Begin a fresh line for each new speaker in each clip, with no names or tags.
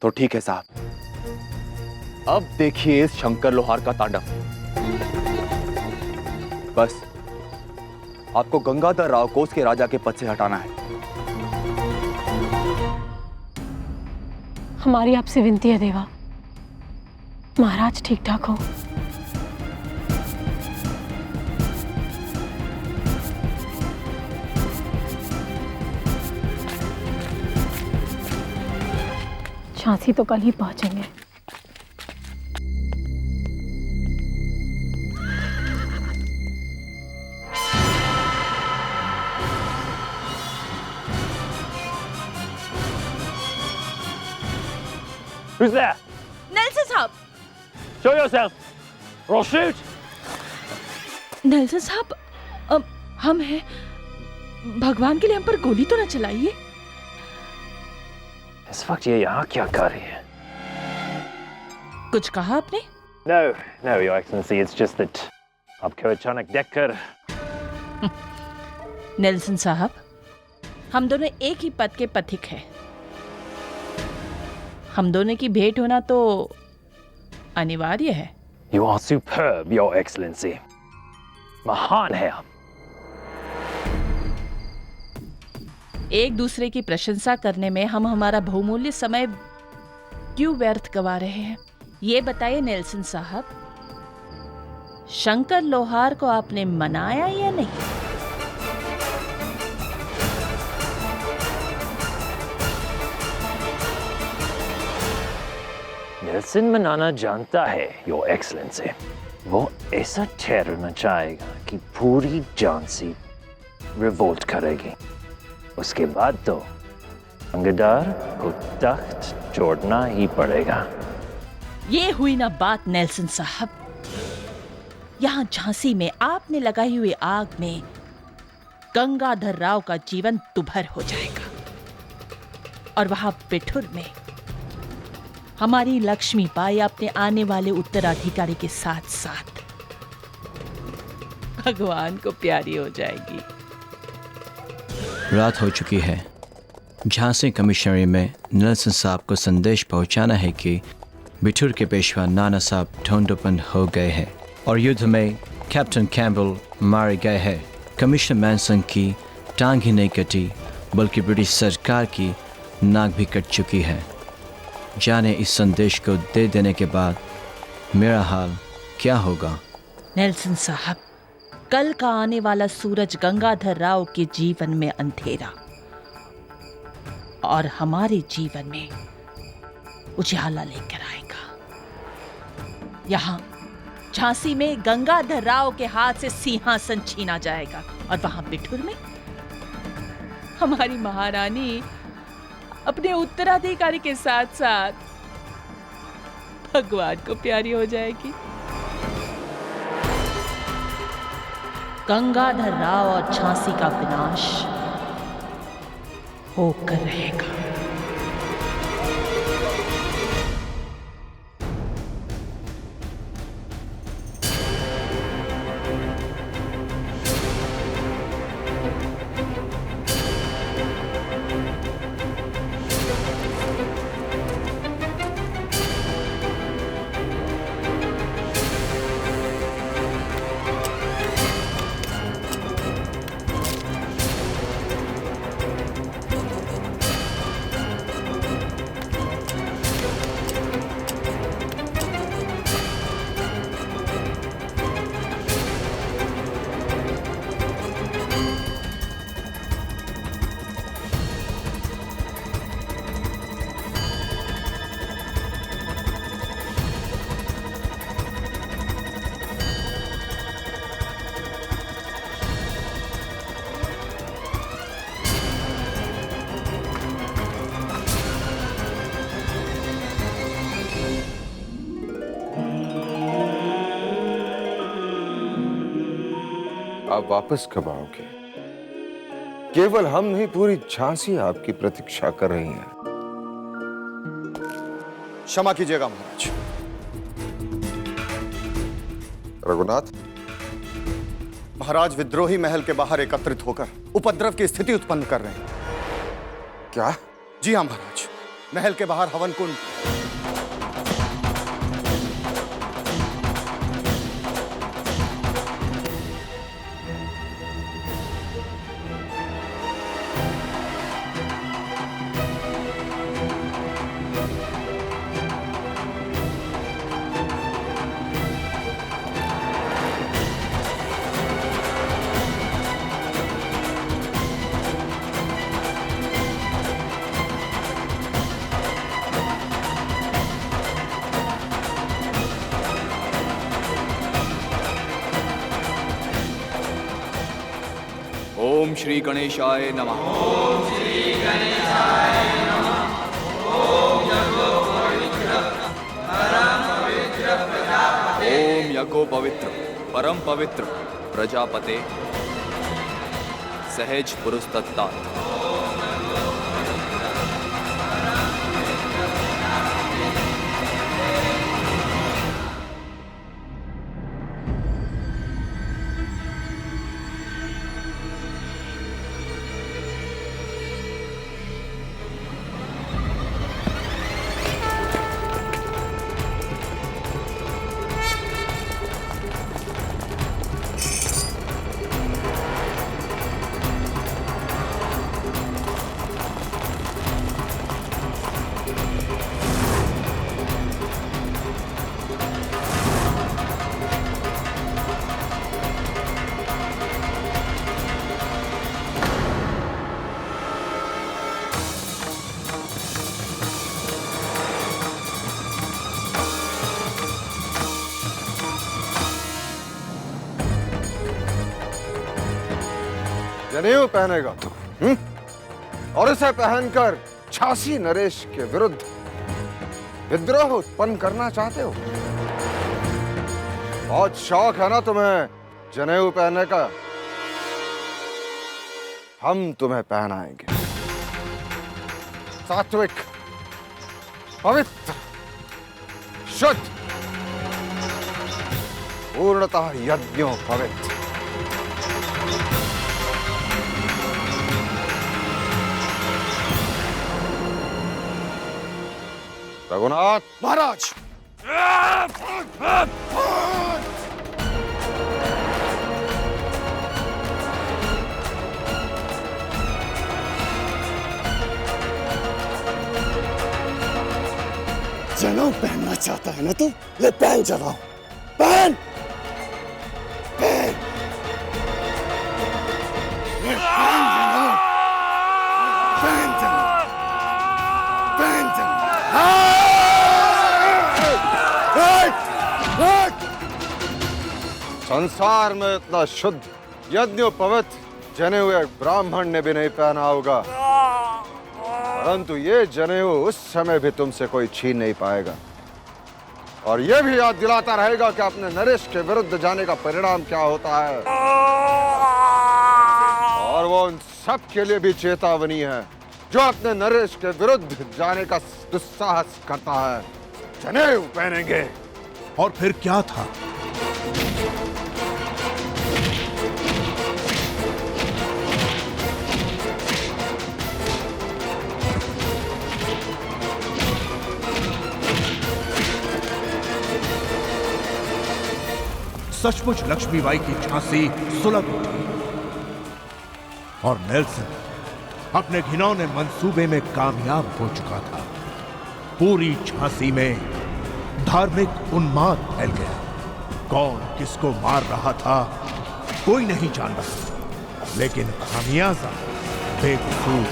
तो ठीक है साहब, अब देखिए इस शंकर लोहार का तांडव। बस आपको गंगाधर राव को उसके राजा के पद से हटाना है।
हमारी आपसे विनती है देवा, महाराज ठीक ठाक हो। झांसी तो कल ही पहुंचेंगे।
Who's there?
नेल्सन साहब।
Show yourself, or I'll shoot.
Nelson साहब, हम हैं। भगवान के लिए हम पर गोली तो न चलाइए।
इस वक्त ये यहाँ क्या कर रही है?
कुछ कहा आपने?
No, no, Your Excellency. It's just that आपको अचानक देखकर
नेल्सन साहब, हम दोनों एक ही पद के पथिक हैं। हम दोनों की भेंट होना तो अनिवार्य है।
You are superb, Your Excellency. महान है आप।
एक दूसरे की प्रशंसा करने में हम हमारा बहुमूल्य समय क्यों व्यर्थ गवा रहे हैं? ये बताइए नेल्सन साहब, शंकर लोहार को आपने मनाया या नहीं?
नेल्सन मनाना जानता है, योर एक्सेलेंसी। वो ऐसा ठहरना चाहेगा कि पूरी झांसी रिवोल्ट करेगी। उसके बाद तो गंगाधर को तख्त छोड़ना ही पड़ेगा।
ये हुई ना बात नेल्सन साहब। यहाँ झांसी में आपने लगाई हुई आग में गंगाधर राव का जीवन दुभर हो जाएगा, और वहां बिठुर में हमारी लक्ष्मी बाई अपने आने वाले उत्तराधिकारी के साथ साथ भगवान को प्यारी हो जाएगी।
रात हो चुकी है। झांसी कमिश्नरी में नेल्सन साहब को संदेश पहुंचाना है कि बिठूर के पेशवा नाना साहब ढूंढोबंद हो गए हैं और युद्ध में कैप्टन कैम्पबेल मारे गए हैं। कमिश्नर मैनसन की टांग ही नहीं कटी, बल्कि ब्रिटिश सरकार की नाक भी कट चुकी है। जाने इस संदेश को दे देने के बाद मेरा हाल क्या होगा?
नेल्सन साहब, कल का आने वाला सूरज गंगाधर राव के जीवन में अंधेरा और हमारे जीवन में उजाला लेकर आएगा। यहाँ झांसी में गंगाधर राव के हाथ से सिंहासन छीना जाएगा, और वहां बिठुर में हमारी महारानी अपने उत्तराधिकारी के साथ साथ भगवान को प्यारी हो जाएगी। गंगाधर राव और झांसी का विनाश होकर रहेगा।
आप वापस कब आओगे? केवल हम नहीं, पूरी झांसी आपकी प्रतीक्षा कर रही है।
क्षमा कीजिएगा महाराज।
रघुनाथ,
महाराज विद्रोही महल के बाहर एकत्रित होकर उपद्रव की स्थिति उत्पन्न कर रहे हैं।
क्या?
जी हाँ महाराज, महल के बाहर हवन कुंड।
ओम श्री गणेशाय नमः। ओम यज्ञो पवित्र परम पवित्र प्रजापते सहज पुरुषतत्ता।
जनेऊ पहनेगा तू, और इसे पहनकर झांसी नरेश के विरुद्ध विद्रोह उत्पन्न करना चाहते हो? बहुत शौक है ना तुम्हें जनेऊ पहनने का? हम तुम्हें पहनाएंगे। सात्विक, पवित्र, शुद्ध, पूर्णतः यज्ञों पवित्र। रघुनाथ
महाराज, जनेऊ पहनना चाहता है ना तू? ले पहन चलाओ, पहन पहन पहन चलाओ, पहन चलाओ।
संसार में इतना शुद्ध यज्ञ पवित्र जनेऊ एक ब्राह्मण ने भी नहीं पहना होगा, परंतु ये जनेऊ उस समय भी तुमसे कोई छीन नहीं पाएगा। और यह भी याद दिलाता रहेगा कि अपने नरेश के विरुद्ध जाने का परिणाम क्या होता है। और वो उन सब के लिए भी चेतावनी है जो अपने नरेश के विरुद्ध जाने का दुस्साहस करता है। जनेऊ पहनेंगे।
और फिर क्या था? सचमुच लक्ष्मीबाई की झांसी सुलग उठी और नेल्सन अपने घिनौने मंसूबे में कामयाब हो चुका था। पूरी झांसी में धार्मिक उन्माद फैल गया। कौन किसको मार रहा था कोई नहीं जान रहा, लेकिन खामियाजा बेकसूर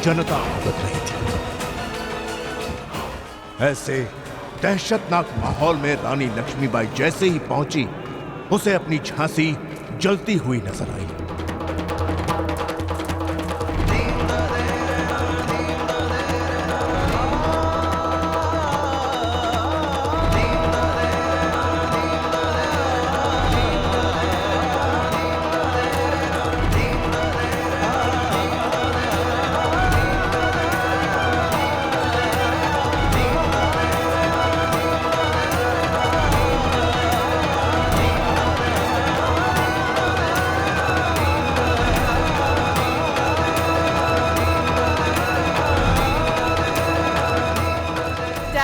जनता भुगत रही थी। ऐसे दहशतनाक माहौल में रानी लक्ष्मीबाई जैसे ही पहुंची, उसे अपनी झांसी जलती हुई नजर आई।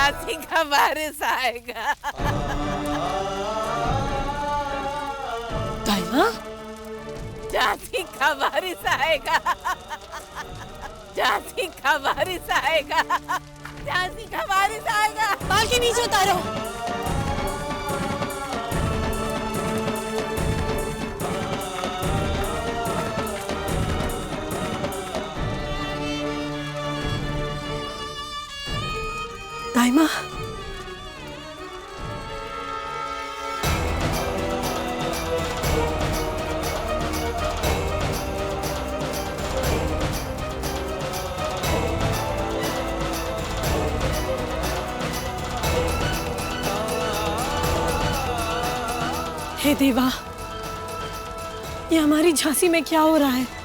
झांसी का वारिस आएगा।
दाइमा,
झांसी का वारिस आएगा। झांसी का वारिस आएगा। झांसी का वारिस आएगा।
बाल के नीचे उतारो। दाइमा, हे देवा, ये हमारी झांसी में क्या हो रहा है?